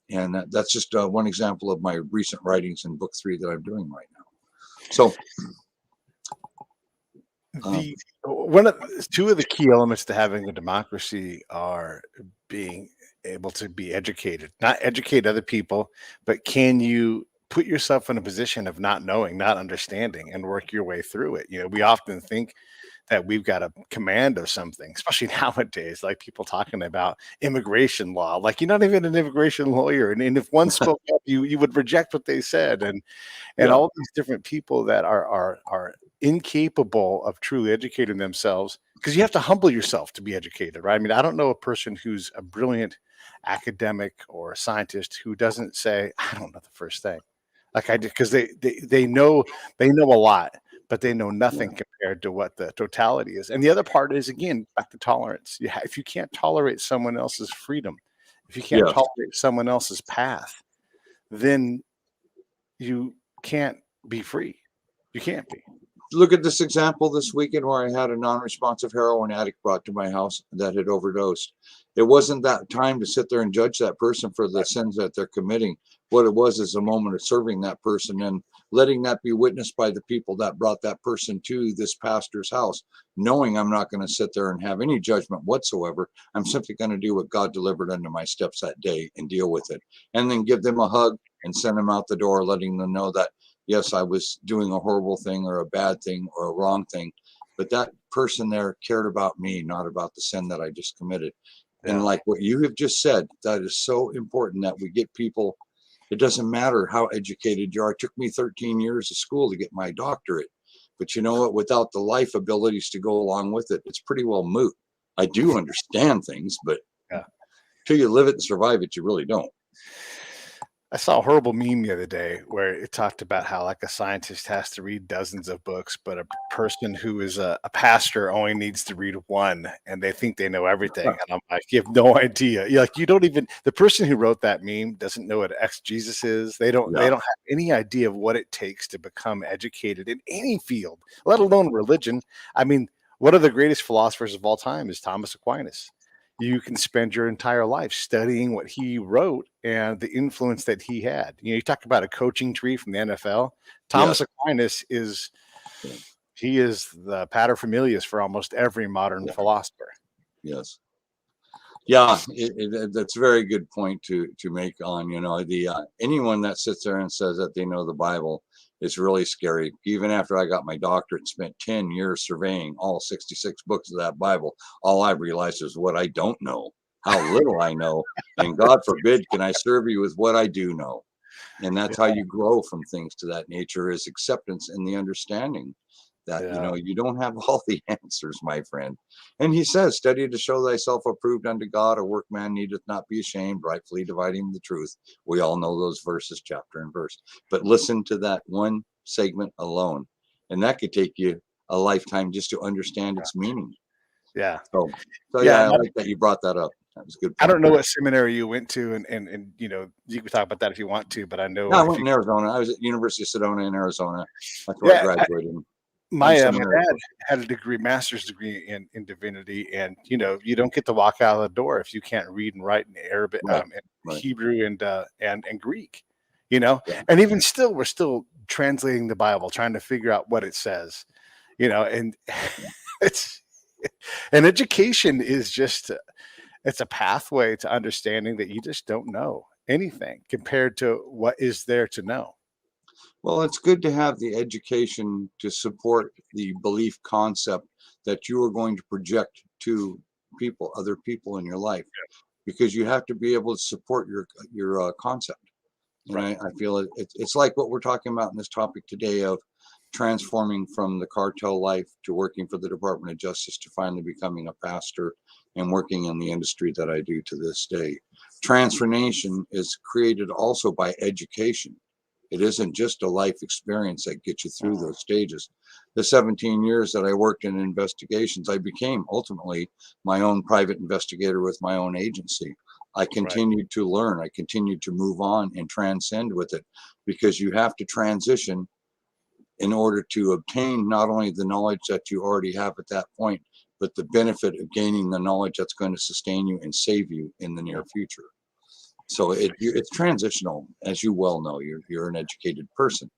And that's just one example of my recent writings in book 3 that I'm doing right now. So The two of the key elements to having a democracy are being able to be educated, not educate other people, but can you put yourself in a position of not knowing, not understanding, and work your way through it? We often think that we've got a command of something, especially nowadays, like people talking about immigration law. Like, you're not even an immigration lawyer, and if one spoke up, you would reject what they said, and yeah, all these different people that are incapable of truly educating themselves, because you have to humble yourself to be educated, right? I mean, I don't know a person who's a brilliant academic or a scientist who doesn't say, I don't know the first thing. Like I did, because they know a lot, but they know nothing compared to what the totality is. And the other part is, again, back to tolerance. If you can't tolerate someone else's freedom, if you can't yeah. tolerate someone else's path, then you can't be free. You can't be. Look at this example this weekend where I had a non-responsive heroin addict brought to my house that had overdosed. It wasn't that time to sit there and judge that person for the sins that they're committing. What it was is a moment of serving that person and letting that be witnessed by the people that brought that person to this pastor's house, knowing I'm not going to sit there and have any judgment whatsoever. I'm simply going to do what God delivered unto my steps that day and deal with it, and then give them a hug and send them out the door, letting them know that, yes, I was doing a horrible thing or a bad thing or a wrong thing, but that person there cared about me, not about the sin that I just committed. And like what you have just said, that is so important, that we get people. It doesn't matter how educated you are. It took me 13 years of school to get my doctorate. But you know what? Without the life abilities to go along with it, it's pretty well moot. I do understand things, but till you live it and survive it, you really don't. I saw a horrible meme the other day where it talked about how, like, a scientist has to read dozens of books, but a person who is a pastor only needs to read one, and they think they know everything. And I'm like, you have no idea. You don't even, the person who wrote that meme doesn't know what exegesis is. They don't have any idea of what it takes to become educated in any field, let alone religion. I mean, one of the greatest philosophers of all time is Thomas Aquinas. You can spend your entire life studying what he wrote and the influence that he had. You talk about a coaching tree from the NFL. Thomas Aquinas is the paterfamilias for almost every modern philosopher. Yes. Yeah, that's a very good point to make on, anyone that sits there and says that they know the Bible is really scary. Even after I got my doctorate and spent 10 years surveying all 66 books of that Bible, all I realized is what I don't know, how little I know. And God forbid, can I serve you with what I do know? And that's how you grow from things to that nature, is acceptance and the understanding that, you don't have all the answers, my friend. And he says, study to show thyself approved unto God, a workman needeth not be ashamed, rightfully dividing the truth. We all know those verses, chapter and verse. But listen to that one segment alone, and that could take you a lifetime just to understand its meaning. Yeah. So I like that you brought that up. That was a good point. I don't know what seminary you went to, and you can talk about that if you want to, but I know. No, I went in Arizona. I was at University of Sedona in Arizona. That's where I graduated. My dad had a master's degree in divinity, and you don't get to walk out of the door if you can't read and write in Arabic, Hebrew, and Greek. And even still, we're still translating the Bible, trying to figure out what it says. And it's an education is just it's a pathway to understanding that you just don't know anything compared to what is there to know. Well, it's good to have the education to support the belief concept that you are going to project to other people in your life, because you have to be able to support your concept. And I feel it's like what we're talking about in this topic today, of transforming from the cartel life to working for the Department of Justice, to finally becoming a pastor and working in the industry that I do to this day. transformation is created also by education. It isn't just a life experience that gets you through those stages. The 17 years that I worked in investigations, I became ultimately my own private investigator with my own agency. I continued to learn. I continued to move on and transcend with it, because you have to transition in order to obtain not only the knowledge that you already have at that point, but the benefit of gaining the knowledge that's going to sustain you and save you in the near future. So it's transitional, as you well know. You're an educated person.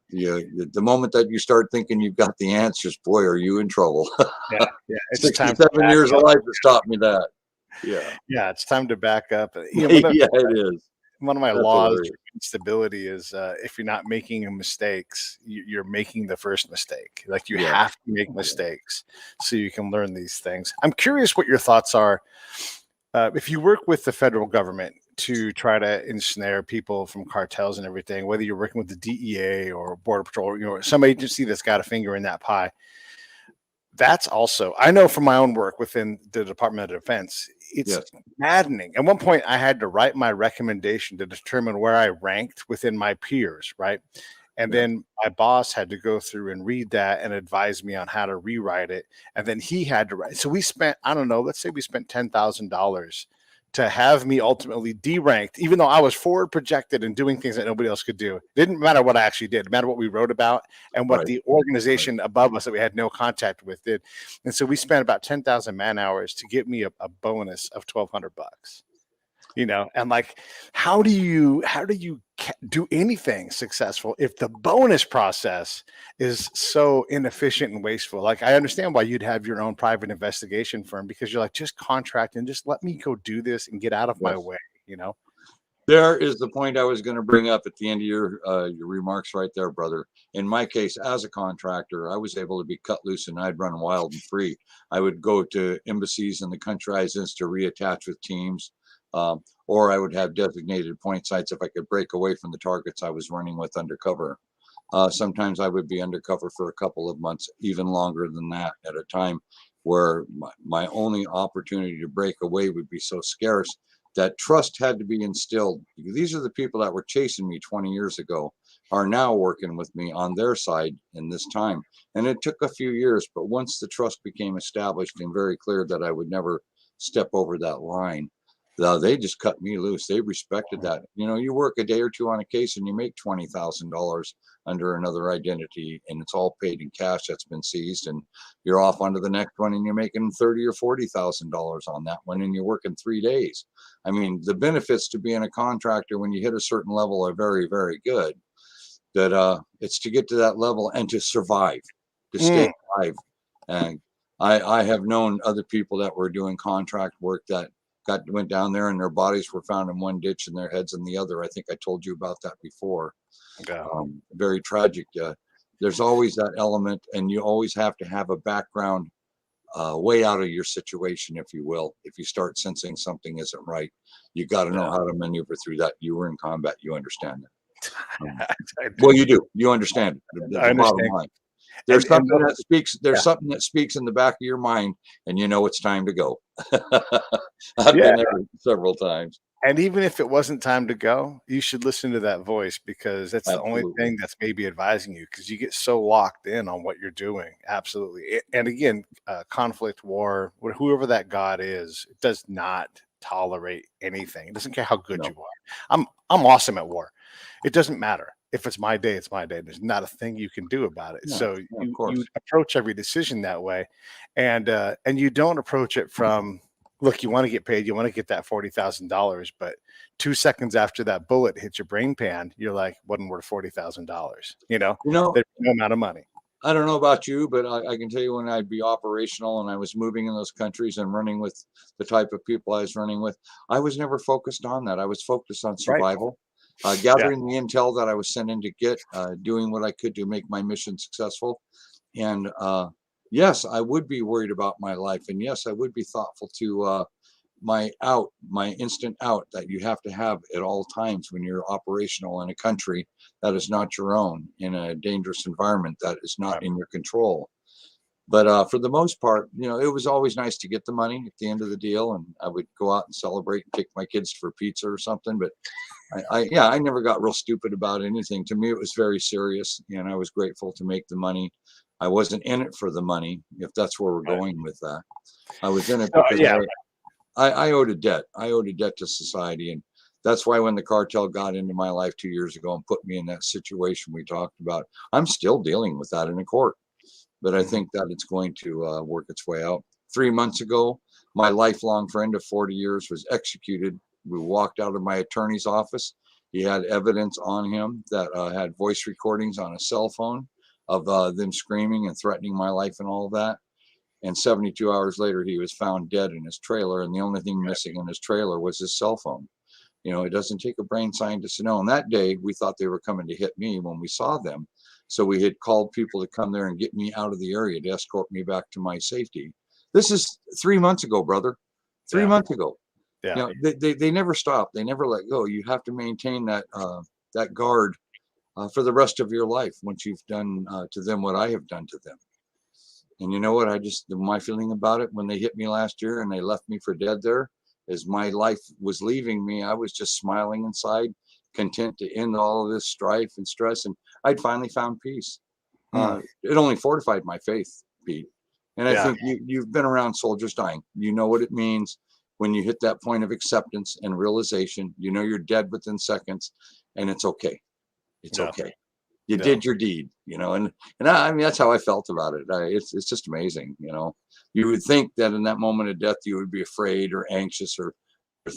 The moment that you start thinking you've got the answers, boy, are you in trouble. Yeah, yeah. It's time 67 years of life has taught me that. Yeah. Yeah, it's time to back up. Yeah, it is. One of my That's laws hilarious. for stability is if you're not making mistakes, you're making the first mistake. Like you Yeah. have to make mistakes so you can learn these things. I'm curious what your thoughts are. If you work with the federal government to try to ensnare people from cartels and everything, whether you're working with the DEA or Border Patrol, some agency that's got a finger in that pie, that's also, I know from my own work within the Department of Defense, it's Yes. maddening. At one point, I had to write my recommendation to determine where I ranked within my peers, right? And then my boss had to go through and read that and advise me on how to rewrite it. And then he had to write. So we spent, I don't know, let's say we spent $10,000 to have me ultimately deranked, even though I was forward projected and doing things that nobody else could do. It didn't matter what I actually did. It mattered what we wrote about and what the organization above us that we had no contact with did. And so we spent about 10,000 man hours to get me a bonus of $1,200. And like, how do you do anything successful if the bonus process is so inefficient and wasteful? Like, I understand why you'd have your own private investigation firm, because you're like, just contract and just let me go do this and get out of my way. There is the point I was going to bring up at the end of your remarks right there, brother. In my case, as a contractor, I was able to be cut loose and I'd run wild and free. I would go to embassies in the country I was in to reattach with teams, or I would have designated point sites if I could break away from the targets I was running with undercover. Sometimes I would be undercover for a couple of months, even longer than that at a time, where my only opportunity to break away would be so scarce that trust had to be instilled. These are the people that were chasing me 20 years ago are now working with me on their side in this time. And it took a few years, but once the trust became established and very clear that I would never step over that line, they just cut me loose. They respected that. You work a day or two on a case and you make $20,000 under another identity, and it's all paid in cash that's been seized, and you're off onto the next one and you're making $30,000 or $40,000 on that one, and you're working 3 days. I mean, the benefits to being a contractor when you hit a certain level are very, very good. That it's to get to that level and to survive, to stay alive. And I have known other people that were doing contract work that went down there and their bodies were found in one ditch and their heads in the other. I think I told you about that before. Yeah. Very tragic. There's always that element, and you always have to have a background way out of your situation, if you will. If you start sensing something isn't right, you got to know how to maneuver through that. You were in combat, you understand that. Well, you do. You understand the bottom line. There's something that speaks. There's something that speaks in the back of your mind, and you know it's time to go. I've been there several times. And even if it wasn't time to go, you should listen to that voice, because that's the only thing that's maybe advising you, because you get so locked in on what you're doing. Absolutely. And again, conflict, war, whoever that God is, it does not tolerate anything. It doesn't care how good you are. I'm awesome at war. It doesn't matter. If it's my day, it's my day. There's not a thing you can do about it. So you approach every decision that way, and you don't approach it from, look, you want to get paid, you want to get that $40,000, but 2 seconds after that bullet hits your brain pan, you're like, wasn't worth $40,000. There's no amount of money. I don't know about you, but I can tell you, when I'd be operational and I was moving in those countries and running with the type of people I was running with, I was never focused on that. I was focused on survival. Gathering the intel that I was sent in to get, doing what I could to make my mission successful. And yes, I would be worried about my life. And yes, I would be thoughtful to my instant out that you have to have at all times when you're operational in a country that is not your own, in a dangerous environment that is not in your control. But for the most part, it was always nice to get the money at the end of the deal, and I would go out and celebrate and take my kids for pizza or something. But I never got real stupid about anything. To me, it was very serious, and I was grateful to make the money. I wasn't in it for the money, if that's where we're going with that. I was in it because Yeah. I owed a debt. I owed a debt to society, and that's why when the cartel got into my life 2 years ago and put me in that situation we talked about, I'm still dealing with that in a court. But I think that it's going to work its way out. 3 months ago, my lifelong friend of 40 years was executed. We walked out of my attorney's office. He had evidence on him that had voice recordings on a cell phone of them screaming and threatening my life and all that. And 72 hours later, he was found dead in his trailer. And the only thing missing in his trailer was his cell phone. It doesn't take a brain scientist to know. And that day, we thought they were coming to hit me when we saw them. So we had called people to come there and get me out of the area to escort me back to my safety. This is 3 months ago, brother. 3 months ago. Yeah. They never stop. They never let go. You have to maintain that guard for the rest of your life once you've done to them what I have done to them. And you know what? My feeling about it when they hit me last year and they left me for dead there, as my life was leaving me, I was just smiling inside, content to end all of this strife and stress. And I'd finally found peace. It only fortified my faith, Pete. And I think you've been around soldiers dying. You know what it means when you hit that point of acceptance and realization. You're dead within seconds, and it's okay. It's okay. You did your deed, and I mean, that's how I felt about it. It's just amazing. You would think that in that moment of death, you would be afraid or anxious or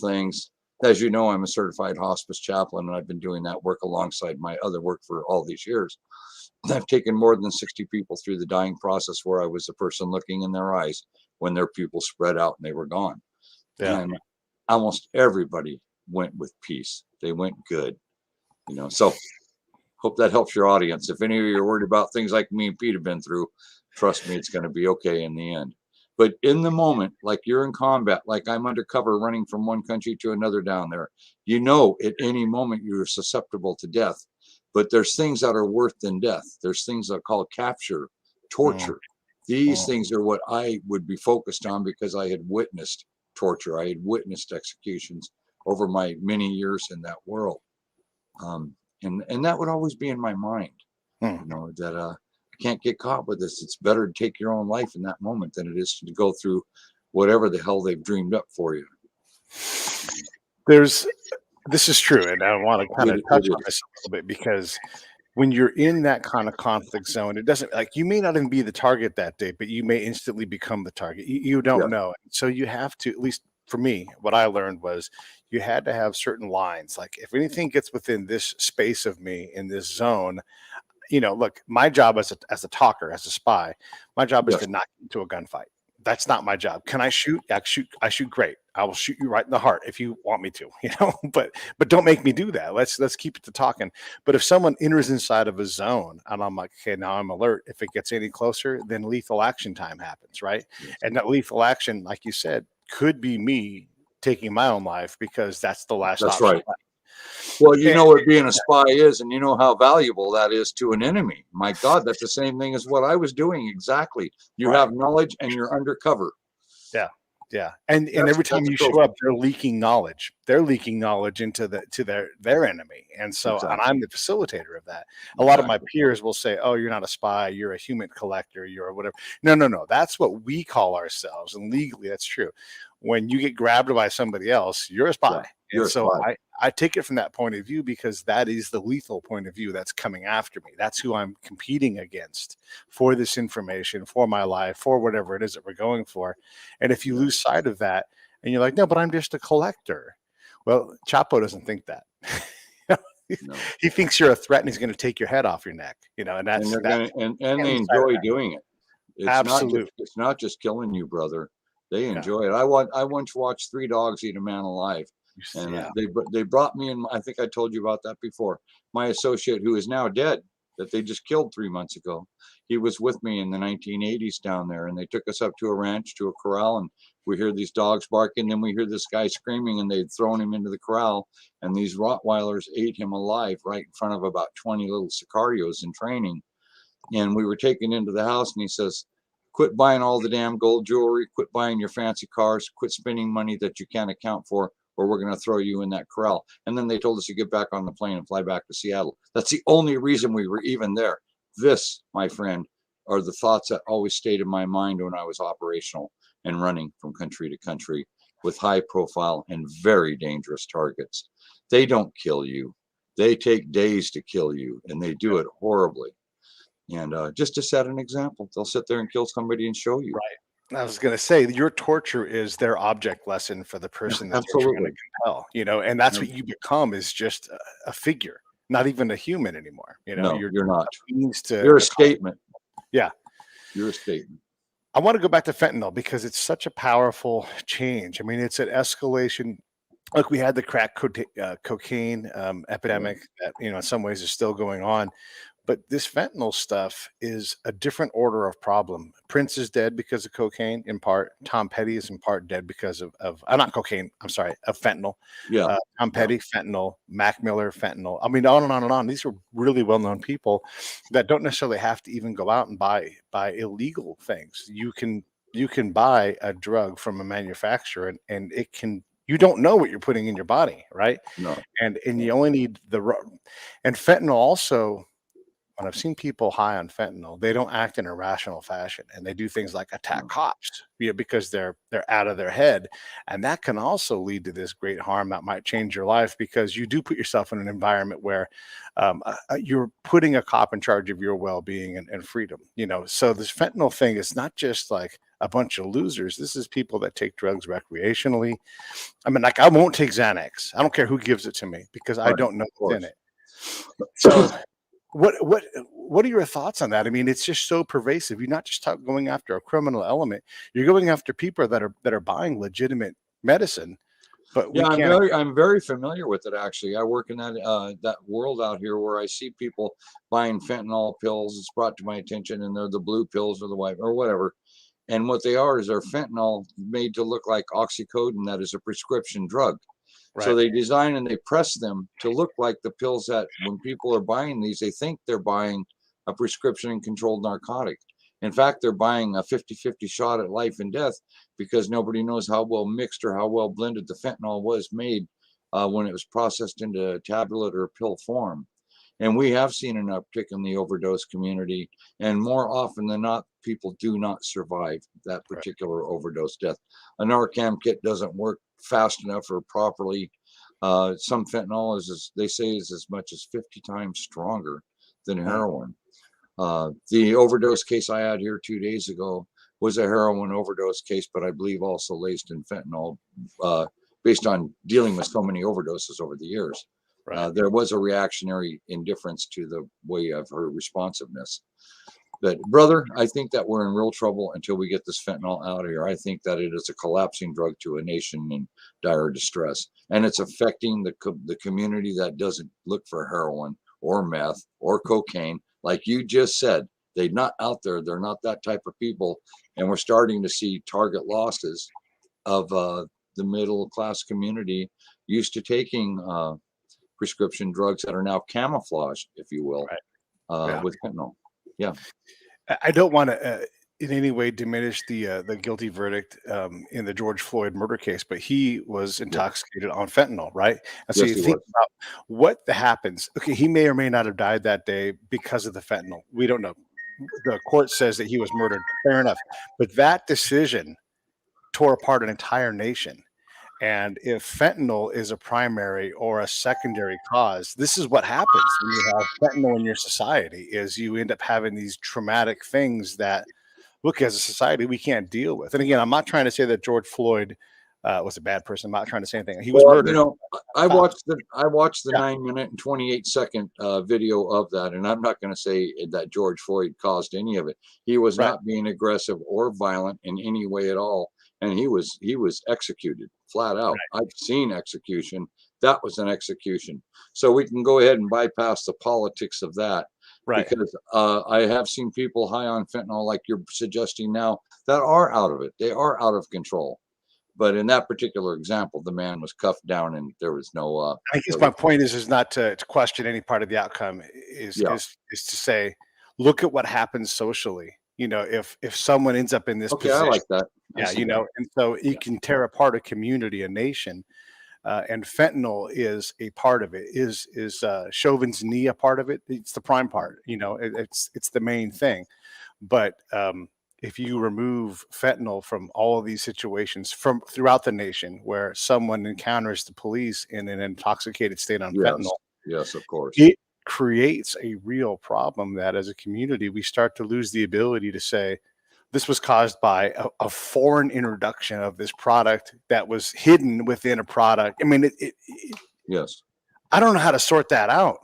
things. As you know, I'm a certified hospice chaplain, and I've been doing that work alongside my other work for all these years. I've taken more than 60 people through the dying process where I was the person looking in their eyes when their pupils spread out and they were gone. And almost everybody went with peace. They went good, so hope that helps your audience. If any of you are worried about things like me and Pete have been through, trust me, it's going to be okay in the end. But in the moment, like you're in combat, like I'm undercover running from one country to another down there, at any moment you're susceptible to death. But there's things that are worse than death. There's things that are called capture, torture. These things are what I would be focused on because I had witnessed torture. I had witnessed executions over my many years in that world. And that would always be in my mind, that I can't get caught with this. It's better to take your own life in that moment than it is to go through whatever the hell they've dreamed up for you. This is true, and I want to kind of touch on this a little bit because when you're in that kind of conflict zone, it doesn't you may not even be the target that day, but you may instantly become the target. You don't know. So you have to, at least for me, what I learned was you had to have certain lines. Like if anything gets within this space of me in this zone, look, my job as a talker, as a spy, my job is to not get into a gunfight. That's not my job. Can I shoot? I shoot great. I will shoot you right in the heart if you want me to, but don't make me do that. Let's keep it to talking. But if someone enters inside of a zone and I'm like, okay, now I'm alert. If it gets any closer, then lethal action time happens, right? And that lethal action, like you said, could be me taking my own life because that's the last option. Right. Well, you know what being a spy is, and you know how valuable that is to an enemy. My God, that's the same thing as what I was doing. Exactly. You have knowledge and you're undercover. Yeah. And every time you show up, they're leaking knowledge. They're leaking knowledge into their enemy. And so and I'm the facilitator of that. A lot of my peers will say, oh, you're not a spy. You're a human collector. You're whatever. No. That's what we call ourselves. And legally, that's true. When you get grabbed by somebody else, you're a spy. And so I take it from that point of view because that is the lethal point of view that's coming after me. That's who I'm competing against for this information, for my life, for whatever it is that we're going for. And if you lose sight of that and you're like, no, but I'm just a collector. Well, Chapo doesn't think that. He thinks you're a threat and he's going to take your head off your neck, and that's and they enjoy doing it. Absolutely. It's not just killing you, brother. They enjoy it. I once watched 3 dogs eat a man alive. And they brought me in. I think I told you about that before. My associate, who is now dead, that they just killed 3 months ago. He was with me in the 1980s down there, and they took us up to a ranch, to a corral, and we hear these dogs barking. Then we hear this guy screaming, and they'd thrown him into the corral, and these Rottweilers ate him alive right in front of about 20 little sicarios in training. And we were taken into the house, and he says, Quit buying all the damn gold jewelry. Quit buying your fancy cars. Quit spending money that you can't account for, or we're going to throw you in that corral. And then they told us to get back on the plane and fly back to Seattle. That's the only reason we were even there. This, my friend, are the thoughts that always stayed in my mind when I was operational and running from country to country with high profile and very dangerous targets. They don't kill you. They take days to kill you, and they do it horribly. And just to set an example, they'll sit there and kill somebody and show you. Right. I was going to say your torture is their object lesson for the person that they're trying to Absolutely. compel, and that's No, what you become is just a figure, not even a human anymore. no, You're you're not. a means You're a to statement. yeah. You're a statement. I want to go back to fentanyl because it's such a powerful change. I mean, it's an escalation. Look, we had the cocaine epidemic that in some ways is still going on, but this fentanyl stuff is a different order of problem. Prince is dead because of cocaine, in part. Tom Petty is in part dead because of not cocaine. I'm sorry, of fentanyl. Yeah. Tom Yeah. Petty, fentanyl. Mac Miller, fentanyl. I mean, on and on and on. These are really well-known people that don't necessarily have to even go out and buy illegal things. You can buy a drug from a manufacturer, and it can. You don't know what you're putting in your body, right? No. And you only need and fentanyl also. When I've seen people high on fentanyl, they don't act in a rational fashion, and they do things like attack No. cops, because they're out of their head, and that can also lead to this great harm that might change your life because you do put yourself in an environment where you're putting a cop in charge of your well-being and freedom. So this fentanyl thing is not just like a bunch of losers. This is people that take drugs recreationally. I mean, like I won't take Xanax. I don't care who gives it to me because I Right. don't know Of what's in course. it. So. What are your thoughts on that? I mean, it's just so pervasive. You're not just going after a criminal element. You're going after people that are buying legitimate medicine, but we Yeah, can't. I'm very familiar with it actually. I work in that world out here where I see people buying fentanyl pills. It's brought to my attention, and they're the blue pills or the white or whatever. And what they are is they're fentanyl made to look like oxycodone, that is a prescription drug. So Right. they design and they press them to look like the pills that when people are buying these, they think they're buying a prescription and controlled narcotic. In fact, they're buying a 50-50 shot at life and death because nobody knows how well mixed or how well blended the fentanyl was made when it was processed into tablet or pill form. And we have seen an uptick in the overdose community. And more often than not, people do not survive that Right. particular overdose death. A Narcan kit doesn't work fast enough or properly. Some fentanyl they say, is as much as 50 times stronger than heroin. The overdose case I had here 2 days ago was a heroin overdose case, but I believe also laced in fentanyl, based on dealing with so many overdoses over the years. Right. There was a reactionary indifference to the way of her responsiveness. But brother, I think that we're in real trouble until we get this fentanyl out of here. I think that it is a collapsing drug to a nation in dire distress, and it's affecting the community that doesn't look for heroin or meth or cocaine, like you just said. They're not out there. They're not that type of people, and we're starting to see target losses of the middle class community used to taking prescription drugs that are now camouflaged, if you will, Right. Yeah. with fentanyl. Yeah. I don't want to in any way diminish the guilty verdict in the George Floyd murder case, but he was Yeah. intoxicated on fentanyl, right? And so Yes, you he think was. about what happens. Okay, he may or may not have died that day because of the fentanyl. We don't know. The court says that he was murdered. Fair enough, but that decision tore apart an entire nation. And if fentanyl is a primary or a secondary cause, this is what happens when you have fentanyl in your society is you end up having these traumatic things that look, as a society, we can't deal with. And again, I'm not trying to say that George Floyd was a bad person. I'm not trying to say anything. He was Well, murdered. I watched the Yeah, 9 minute and 28 second video of that, and I'm not going to say that George Floyd caused any of it. He was right, not being aggressive or violent in any way at all, and he was executed flat out. right, I've seen execution. That was an execution. So we can go ahead and bypass the politics of that right. because I have seen people high on fentanyl, like you're suggesting now, that are out of it. They are out of control. But in that particular example, the man was cuffed down and there was no I guess there my was, point is not to question any part of the outcome. Is yeah, is is to say, look at what happens socially. if someone ends up in this Okay, I position, like that. I yeah, see that. and so it can tear apart a community, a nation. And fentanyl is a part of it. Is Chauvin's knee a part of it? It's the prime part. It's the main thing. But if you remove fentanyl from all of these situations from throughout the nation where someone encounters the police in an intoxicated state on Yes, fentanyl, yes, of course. it creates a real problem that as a community, we start to lose the ability to say, this was caused by a foreign introduction of this product that was hidden within a product. I mean, Yes. I don't know how to sort that out.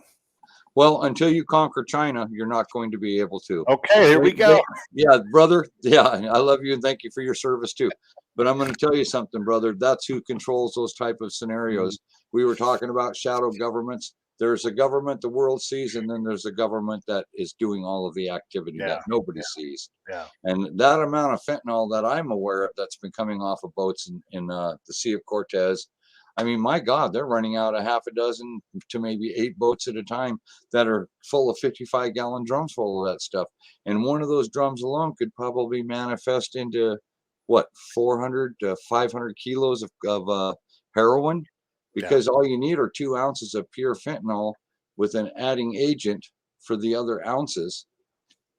Well, until you conquer China, you're not going to be able to. Okay, here we go. Yeah, brother. Yeah, I love you and thank you for your service too. But I'm going to tell you something, brother. That's who controls those type of scenarios. We were talking about shadow governments. There's a government the world sees, and then there's a government that is doing all of the activity that nobody sees. Yeah. And that amount of fentanyl that I'm aware of that's been coming off of boats in the Sea of Cortez, I mean, my God, they're running out a half a dozen to maybe 8 boats at a time that are full of 55-gallon drums full of that stuff. And one of those drums alone could probably manifest into, what, 400 to 500 kilos of heroin? Because all you need are 2 ounces of pure fentanyl with an adding agent for the other ounces.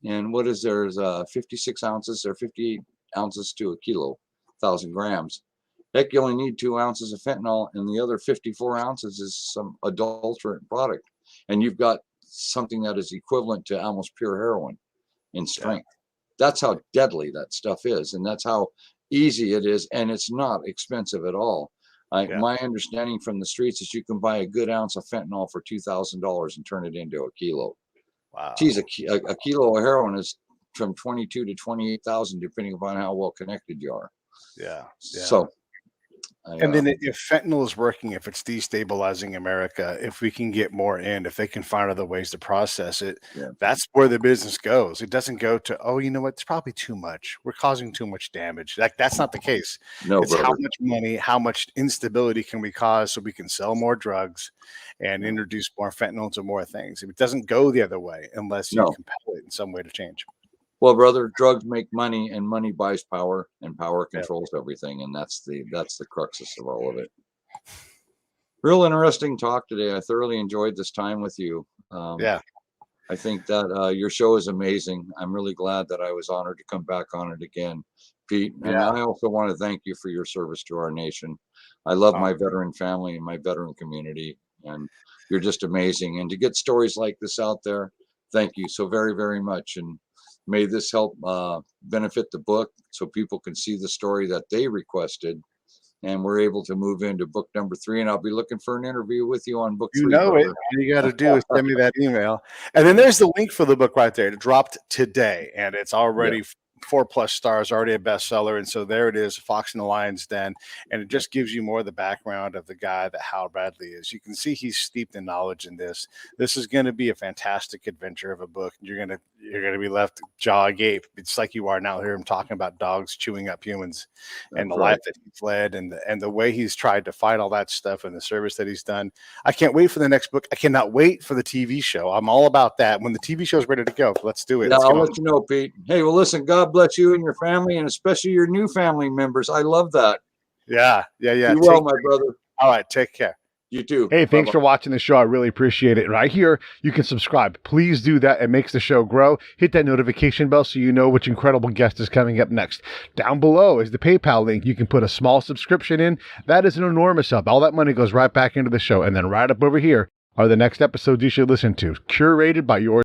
And what is there's 56 ounces or 58 ounces to a kilo, 1,000 grams. Heck, you only need 2 ounces of fentanyl, and the other 54 ounces is some adulterant product. And you've got something that is equivalent to almost pure heroin in strength. That's how deadly that stuff is, and that's how easy it is, and it's not expensive at all. My understanding from the streets is you can buy a good ounce of fentanyl for $2,000 and turn it into a kilo. Wow. Geez, a kilo of heroin is from 22 to 28,000, depending upon how well connected you are. Yeah. So. And then if fentanyl is working, if it's destabilizing America, if we can get more in, if they can find other ways to process it, that's where the business goes. It doesn't go to, oh, you know what? It's probably too much. We're causing too much damage. That's not the case. No, it's how much money, how much instability can we cause so we can sell more drugs and introduce more fentanyl to more things. It doesn't go the other way unless you compel it in some way to change. Well, brother, drugs make money, and money buys power, and power controls everything, and that's the cruxus of all of it. Real interesting talk today. I thoroughly enjoyed this time with you. I think that your show is amazing. I'm really glad that I was honored to come back on it again, Pete. And I also want to thank you for your service to our nation. I love my veteran family and my veteran community, and you're just amazing. And to get stories like this out there, thank you so very, very much. And may this help benefit the book so people can see the story that they requested, and we're able to move into book number 3. And I'll be looking for an interview with you on book 3. You know it. All you got to do is send me that email. And then there's the link for the book right there. It dropped today, and it's already 4+ stars, already a bestseller. And so there it is, Fox in the Lion's Den. And it just gives you more of the background of the guy that Hal Bradley is. You can see he's steeped in knowledge in this. This is going to be a fantastic adventure of a book. You're going to be left jaw agape. It's like you are now. Hear him talking about dogs chewing up humans and the life that he's led and the way he's tried to fight all that stuff and the service that he's done. I can't wait for the next book. I cannot wait for the TV show. I'm all about that. When the TV show is ready to go, let's do it. Yeah, I'll let you know, Pete. Hey, well, listen, God bless you and your family, and especially your new family members. I love that. Yeah. Be well, my brother. All right, take care. You too. Hey, thanks for watching the show. I really appreciate it. Right here, you can subscribe. Please do that. It makes the show grow. Hit that notification bell so you know which incredible guest is coming up next. Down below is the PayPal link. You can put a small subscription in. That is an enormous help. All that money goes right back into the show. And then right up over here are the next episodes you should listen to, curated by yours.